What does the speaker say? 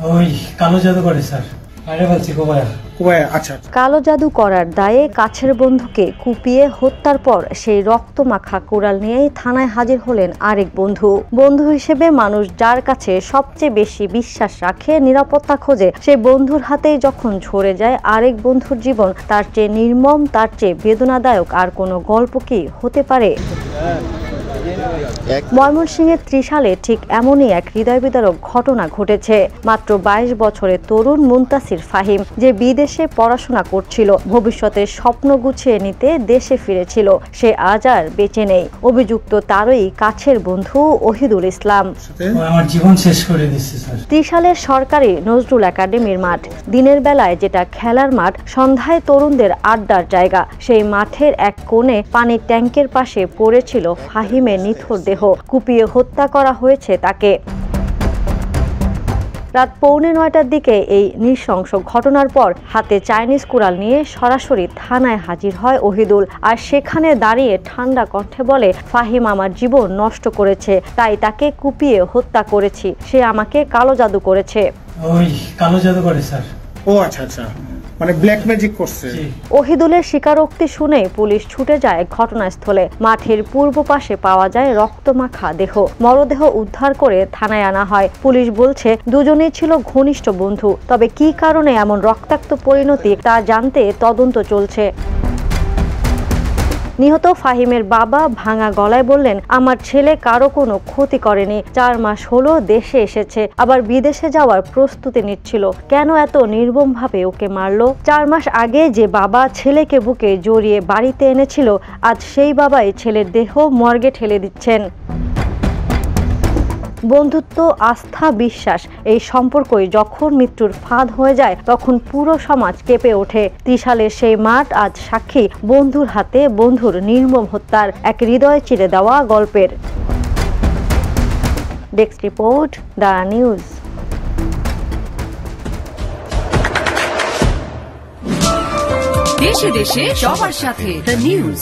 ওই কালো জাদু করে স্যার। আরে বলছি কোবায়া। আচ্ছা। কালো জাদু করার দায়ে কাছের বন্ধুকে কুপিয়ে হত্যার পর সেই রক্তমাখা কুড়াল নিয়েই থানায় হাজির হলেন আরেক বন্ধু। বন্ধু হিসেবে মানুষ যার কাছে সবচেয়ে বেশি বিশ্বাস রাখে, নিরাপত্তা খোঁজে, সেই বন্ধুর হাতেই যখন ঝরে যায় আরেক বন্ধুর জীবন, তার চেয়ে নির্মম, তার চেয়ে বেদনাদায়ক আর কোনো গল্প কি হতে পারে? ময়মনসিংহের ত্রিশালে ঠিক এমনই এক হৃদয় বিদারক ঘটনা ঘটেছে। মাত্র 22 বছরের তরুণ মুনতাসির ফাহিম, যে বিদেশে পড়াশোনা করছিল, ভবিষ্যতের স্বপ্ন গুছিয়ে নিতে দেশে ফিরেছিল, সে আজ আর বেঁচে নেই। অভিযুক্ত তারই কাছের বন্ধু ওহিদুল ইসলাম। আমার জীবন শেষ করে দিচ্ছে স্যার। ত্রিশালের সরকারি নজরুল একাডেমির মাঠ, দিনের বেলায় যেটা খেলার মাঠ, সন্ধ্যায় তরুণদের আড্ডার জায়গা, সেই মাঠের এক কোণে পানির ট্যাঙ্কের পাশে পড়েছিল ফাহিমের নিথর দেহ। কুপিয়ে হত্যা করা হয়েছে তাকে। রাত 8:45টার দিকে এই নৃশংস ঘটনার পর হাতে চাইনিজ কুড়াল নিয়ে সরাসরি থানায় হাজির হয় ওহিদুল। আর সেখানে দাঁড়িয়ে ঠান্ডা কণ্ঠে বলে, ফাহিম আমার জীবন নষ্ট করেছে, তাই তাকে কুপিয়ে হত্যা করেছি। সে আমাকে কালো জাদু করেছে। ওই কালো জাদু করে স্যার। আচ্ছা, মানে ব্ল্যাক ম্যাজিক করছে। ওহিদুলের স্বীকারোক্তি শুনে পুলিশ ছুটে যায় ঘটনাস্থলে। মাঠের পূর্ব পাশে পাওয়া যায় রক্তমাখা দেহ। মরদেহ উদ্ধার করে থানায় আনা হয়। পুলিশ বলছে দুজনেই ছিল ঘনিষ্ঠ বন্ধু, তবে কী কারণে এমন রক্তাক্ত পরিণতি তা জানতে তদন্ত চলছে। নিহত ফাহিমের বাবা ভাঙা গলায় বললেন, আমার ছেলে কারো কোনো ক্ষতি করেনি, 4 মাস হলো দেশে এসেছে, আবার বিদেশে যাওয়ার প্রস্তুতি নিচ্ছিল, কেন এত নির্মমভাবে ওকে মারলো? 4 মাস আগে যে বাবা ছেলেকে বুকে জড়িয়ে বাড়িতে এনেছিল, আজ সেই বাবাই ছেলের দেহ মর্গে ঠেলে দিচ্ছেন। বন্ধুত্ব, আস্থা, বিশ্বাস, এই সম্পর্কই যখন মৃত্যুর ফাঁদ হয়ে যায়, তখন পুরো সমাজ কেঁপে ওঠে। ত্রিশালের সেই মাঠ আজ সাক্ষী বন্ধুর হাতে বন্ধুর নির্মম হত্যার এক হৃদয় চিরে দেওয়া গল্পের। Desk report, the news. দেশে দেশে সবার সাথে, দ্য নিউজ।